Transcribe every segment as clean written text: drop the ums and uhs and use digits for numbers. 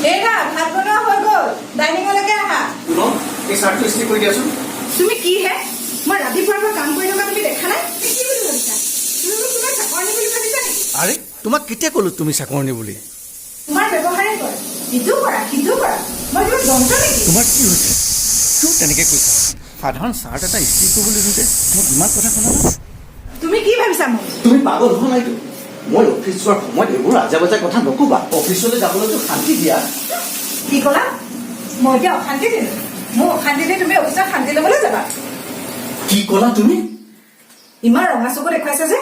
দেৰা ভাত বনোৱা হৈ গ'ল ডাইনিঙলৈকে আহা শুনক এই চাৰ্টটো ইস্ত্ৰি কৰি দিয়াচোন তুমি কি হে মই ৰাতিপুৱাৰ পৰা কাম কৰি থকা তুমি দেখা নাই কি বুলি ভাবিছা তুমি মোক তোমাৰ চাকৰণী বুলি ভাবিছা নেকি আৰে তোমাক কেতিয়া ক'লো তুমি চাকৰণী বুলি তোমাৰ ব্যৱহাৰে কৰে সিটো কৰা মই কিবা যন্ত্ৰ নেকি তোমাৰ কি হৈছে কিয় তেনেকৈ কৈছা সাধাৰণ চাৰ্ট এটা ইস্ত্ৰি কৰিবলৈ দিওঁতে মোক ইমান কথা শুনা না তুমি কি ভাবিছা মোক তুমি পাগল হোৱা নাইতো মই অফিচ যোৱাৰ সময়ত এইবোৰ আজে বাজে কথা নক'বা অফিচলৈ যাবলৈতো শান্তি দিয়া কি ক'লা মই এতিয়া অশান্তি দিলো মোৰ অশান্তি দি তুমি অফিচত শান্তি ল'বলৈ যাবা কি ক'লা তুমি ইমান ৰঙা চকু দেখুৱাইছা যে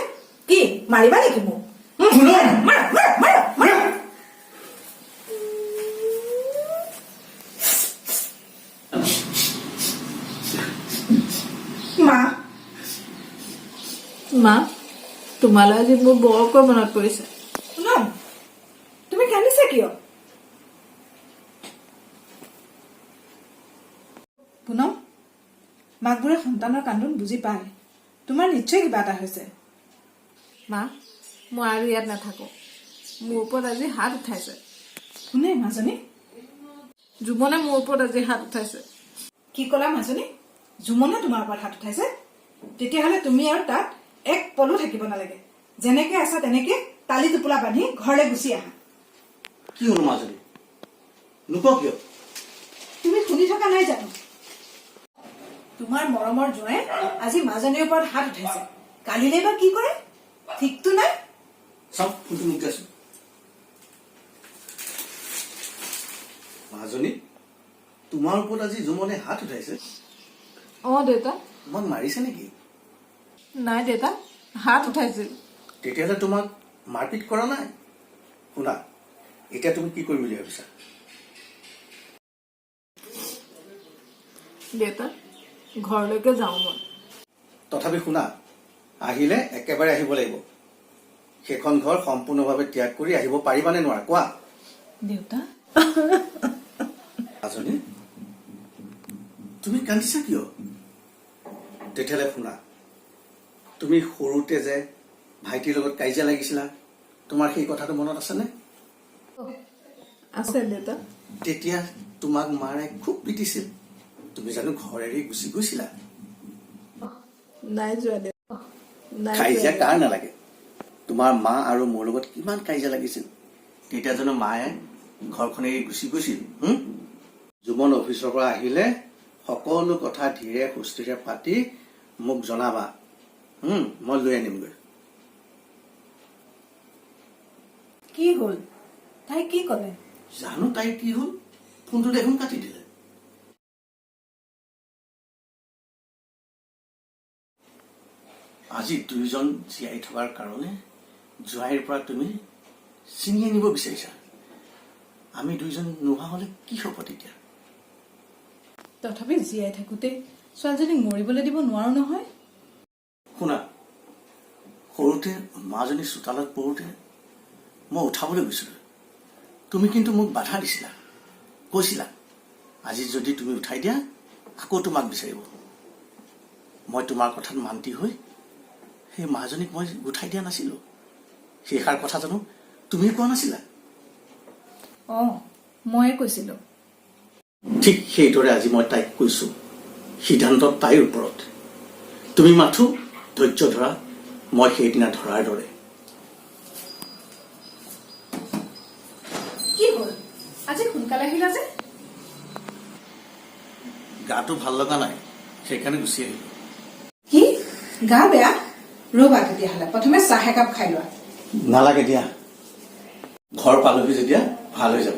কি মাৰিবা নেকি মোক মাৰা মা মা তোমালৈ আজি মোৰ বৰকৈ মনত পৰিছে শুনম তুমি কান্দিছা কিয় পুনম মাকবোৰে সন্তানৰ কান্দোন বুজি পায় তোমাৰ নিশ্চয় কিবা এটা হৈছে মা মই আৰু ইয়াত নাথাকো মোৰ ওপৰত আজি হাত উঠাইছে কোনে মাজনী জুমনে মোৰ ওপৰত আজি হাত উঠাইছে কি ক'লা মাজনী জুমনে তোমাৰ ওপৰত হাত উঠাইছে তেতিয়াহ'লে তুমি আৰু তাত এক পলো থাকিব নালাগে যেনেকে আছা তেনেকে তালি টোপোলা বান্ধি ঘৰলৈ গুচি আহা কি হ'ল মাজনী নোকোৱা কিয় তুমি শুনি থকা নাই জানো তোমাৰ মৰমৰ জোঁৱাই আজি মাজনীৰ ওপৰত হাত উঠাইছে কালিলৈ বা কি কৰে ঠিকতো নাই চাওক ফোনটো মোক দিয়াচোন মাজনী তোমাৰ ওপৰত আজি জুমনে হাত উঠাইছে অঁ দেউতা তোমাক মাৰিছে নেকি নাই দেউতা হাত উঠাইছিল তেতিয়াহ'লে তোমাক মাৰপিট কৰা নাই শুনা এতিয়া তুমি কি কৰিম বুলি ভাবিছা দেউতা ঘৰলৈকে যাওঁ মই তথাপি শুনা আহিলে একেবাৰে আহিব লাগিব সেইখন ঘৰ সম্পূৰ্ণভাৱে ত্যাগ কৰি আহিব পাৰিবানে নোৱাৰা কোৱা দেউতা মাজনী তুমি কান্দিছা কিয় তেতিয়াহ'লে শুনা তুমি সৰুতে যে ভাইটিৰ লগত কাজিয়া লাগিছিলা তোমাৰ সেই কথাটো মনত আছেনে আছে দেউতা তেতিয়া তোমাক মাৰে খুব পিটিছিল তুমি জানো ঘৰ এৰি গুচি গৈছিলা নাই যোৱা দেউতা নাই কাজিয়া যোৱা। কাৰ নালাগে তোমাৰ মা আৰু মোৰ লগত কিমান কাজিয়া লাগিছিল তেতিয়া জানো মায়ে ঘৰখন এৰি গুচি গৈছিল জুমন অফিচৰ পৰা আহিলে সকলো কথা ধীৰে সুস্থিৰে পাতি মোক জনাবা মই লৈ আনিমগৈ কি হ'ল তাই কি ক'লে জানো তাইৰ কি হ'ল ফোনটো দেখোন কাটি দিলে আজি দুয়োজন জীয়াই থকাৰ কাৰণে জোৱাইৰ পৰা তুমি ছিঙি আনিব বিচাৰিছা আমি দুয়োজন নোহোৱা হলে কি হ'ব তেতিয়া তথাপি জীয়াই থাকোতে ছোৱালীজনীক মৰিবলৈ দিব নোৱাৰো নহয় শুনা সৰুতে মাজনী চোতালত পৰোঁতে মই উঠাবলৈ গৈছিলোঁ তুমি কিন্তু মোক বাধা দিছিলা কৈছিলা আজি যদি তুমি উঠাই দিয়া আকৌ তোমাক বিচাৰিব মই তোমাৰ কথাত মান্তি হৈ সেই মাজনীক মই উঠাই দিয়া নাছিলোঁ সেইষাৰ কথা জানো তুমি কোৱা নাছিলা অঁ ময়ে কৈছিলো ঠিক সেইদৰে আজি মই তাইক কৈছোঁ সিদ্ধান্ত তাইৰ ওপৰত তুমি মাথো ধৈৰ্য ধৰা মই সেইদিনা ধৰাৰ দৰে কি হ'ল আজি সোনকালে আহিলা যে গাটো ভাল লগা নাই সেইকাৰণে গুচি আহিলোঁ কি গা বেয়া ৰ'বা তেতিয়াহ'লে প্ৰথমে চাহ একাপ খাই লোৱা নালাগে দিয়া ঘৰ পালোহি যেতিয়া ভাল হৈ যাব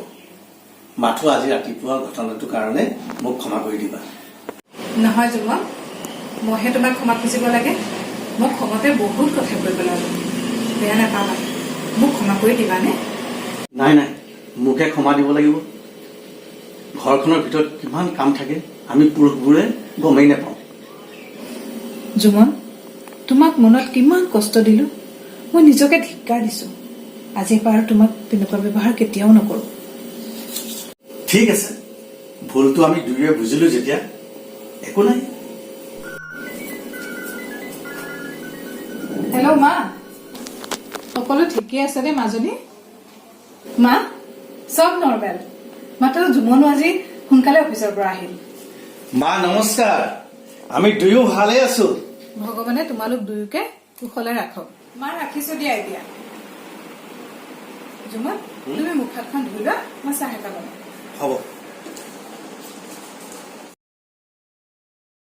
মাথো আজি ৰাতিপুৱা ঘটনাটোৰ কাৰণে মোক ক্ষমা কৰি দিবা নহয় জুমন মইহে তোমাক ক্ষমা খুজিব লাগে মই খঙতে বহুত কথা কৈ পেলালো বেয়া নাপাবা মোক ক্ষমা কৰি দিবানে নাই নাই মোকে ক্ষমা দিব লাগিব ঘৰখনৰ ভিতৰত কিমান কাম থাকে আমি পুৰুষবোৰে গমেই নাপাওঁ জুমন তোমাক মনত কিমান কষ্ট দিলো মই নিজকে ধিক্কাৰ দিছো আজিৰ পৰা তোমাক তেনেকুৱা ব্যৱহাৰ কেতিয়াও নকৰো ঠিক আছে ভুলটো আমি দুয়োৱে বুজিলো যেতিয়া একো নাই হেল্ল' মা সকলো ঠিকেই আছে নে মাজনী মা চব নৰ্মেল মাত্ৰ জুমনো আজি সোনকালে অফিচৰ পৰা আহিল। মা নমস্কাৰ, আমি দুয়ো ভালে আছো। ভগৱানে তোমালোক দুয়োকে কুশলে ৰাখক। মা ৰাখিছো দিয়া এতিয়া। জুমন, তুমি মুখ হাতখন ধুই লোৱা, মই চাহ একাপ বনাম। হ'ব।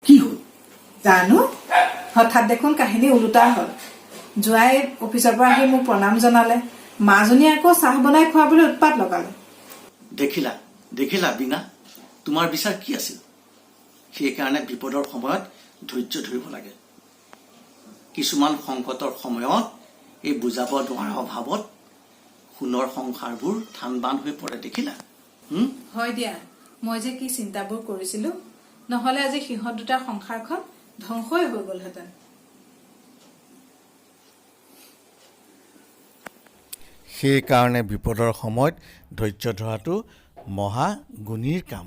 কি হ'ল? জানো, হঠাৎ দেখোন কাহিনী ওলোটা হ'ল। জোৱাই অফিচৰ পৰা আহি মোক প্ৰণাম জনালে, মাজনীয়ে আকৌ চাহ বনাই খুৱাবলৈ উৎপাত লগালে। দেখিলা দেখিলা বীণা, তোমাৰ বিচাৰ কি আছিল? সেইকাৰণে বিপদৰ সময়ত ধৈৰ্য ধৰিব লাগে। কিছুমান সংকটৰ সময়ত এই বুজাব নোৱাৰা অভাৱত সোণৰ সংসাৰবোৰ থান বান হৈ পৰে, দেখিলা? হয় দিয়া, মই যে কি চিন্তাবোৰ কৰিছিলো, নহলে আজি সিহঁত দুটাৰ সংসাৰখন ধ্বংসই হৈ গলহেঁতেন। সেইকাৰণে বিপদৰ সময়ত ধৈৰ্য ধৰাটো মহা গুণীৰ কাম।